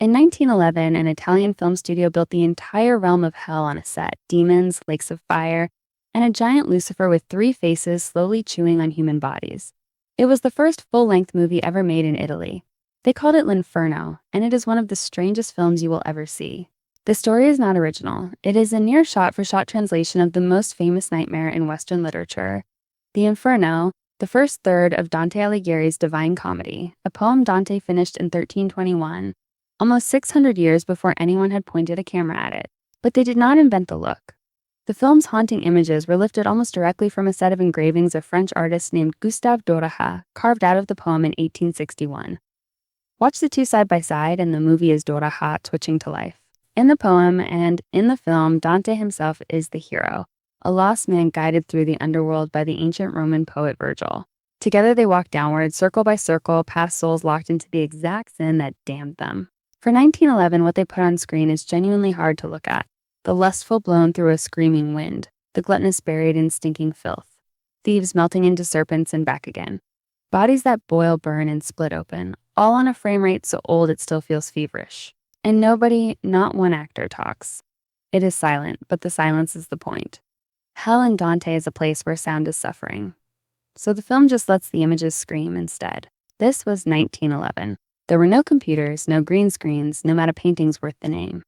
In 1911, an Italian film studio built the entire realm of hell on a set: demons, lakes of fire, and a giant Lucifer with 3 faces slowly chewing on human bodies. It was the first full-length movie ever made in Italy. They called it L'Inferno, and it is one of the strangest films you will ever see. The story is not original. It is a near shot-for-shot translation of the most famous nightmare in Western literature, the Inferno, the first third of Dante Alighieri's Divine Comedy, a poem Dante finished in 1321, almost 600 years before anyone had pointed a camera at it. But they did not invent the look. The film's haunting images were lifted almost directly from a set of engravings of French artist named Gustave Doraha, carved out of the poem in 1861. Watch the two side by side, and the movie is Doraha twitching to life. In the poem and in the film, Dante himself is the hero, a lost man guided through the underworld by the ancient Roman poet Virgil. Together they walk downward, circle by circle, past souls locked into the exact sin that damned them. For 1911, what they put on screen is genuinely hard to look at. The lustful blown through a screaming wind, the gluttonous buried in stinking filth, thieves melting into serpents and back again, bodies that boil, burn, and split open, all on a frame rate so old it still feels feverish. And nobody, not one actor, talks. It is silent, but the silence is the point. Hell in Dante is a place where sound is suffering. So the film just lets the images scream instead. This was 1911. There were no computers, no green screens, no meta paintings worth the name.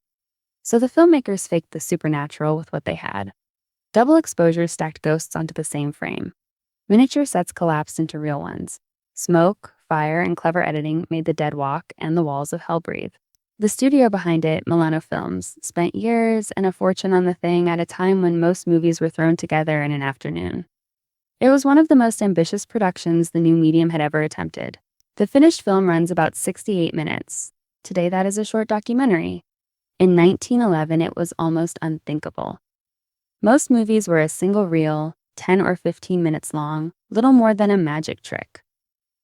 So the filmmakers faked the supernatural with what they had. Double exposures stacked ghosts onto the same frame. Miniature sets collapsed into real ones. Smoke, fire, and clever editing made the dead walk and the walls of hell breathe. The studio behind it, Milano Films, spent years and a fortune on the thing at a time when most movies were thrown together in an afternoon. It was one of the most ambitious productions the new medium had ever attempted. The finished film runs about 68 minutes. Today that is a short documentary. In 1911, it was almost unthinkable. Most movies were a single reel, 10 or 15 minutes long, little more than a magic trick.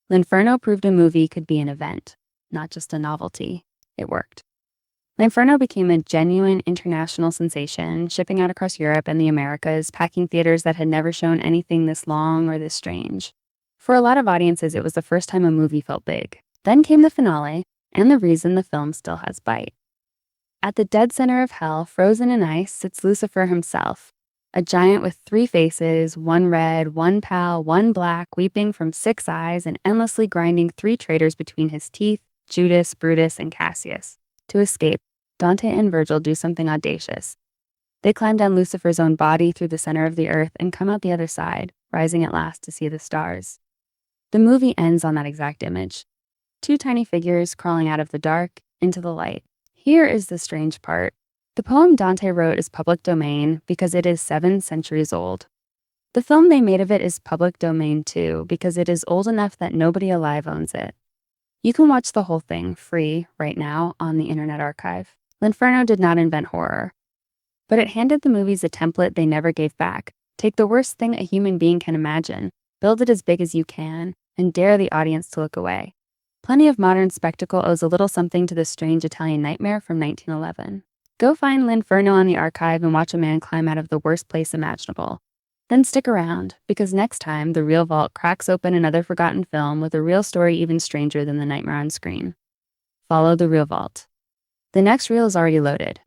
L'Inferno proved a movie could be an event, not just a novelty. It worked. L'Inferno became a genuine international sensation, shipping out across Europe and the Americas, packing theaters that had never shown anything this long or this strange. For a lot of audiences, it was the first time a movie felt big. Then came the finale, and the reason the film still has bite. At the dead center of hell, frozen in ice, sits Lucifer himself, a giant with 3 faces, one red, one pale, one black, weeping from 6 eyes and endlessly grinding 3 traitors between his teeth, Judas, Brutus, and Cassius. To escape, Dante and Virgil do something audacious. They climb down Lucifer's own body through the center of the earth and come out the other side, rising at last to see the stars. The movie ends on that exact image. 2 tiny figures crawling out of the dark into the light. Here is the strange part. The poem Dante wrote is public domain because it is 7 centuries old. The film they made of it is public domain too because it is old enough that nobody alive owns it. You can watch the whole thing free right now on the Internet Archive. L'Inferno did not invent horror, but it handed the movies a template they never gave back. Take the worst thing a human being can imagine, build it as big as you can, and dare the audience to look away. Plenty of modern spectacle owes a little something to this strange Italian nightmare from 1911. Go find L'Inferno on the archive and watch a man climb out of the worst place imaginable. Then stick around, because next time, The Real Vault cracks open another forgotten film with a real story even stranger than the nightmare on screen. Follow The Real Vault. The next reel is already loaded.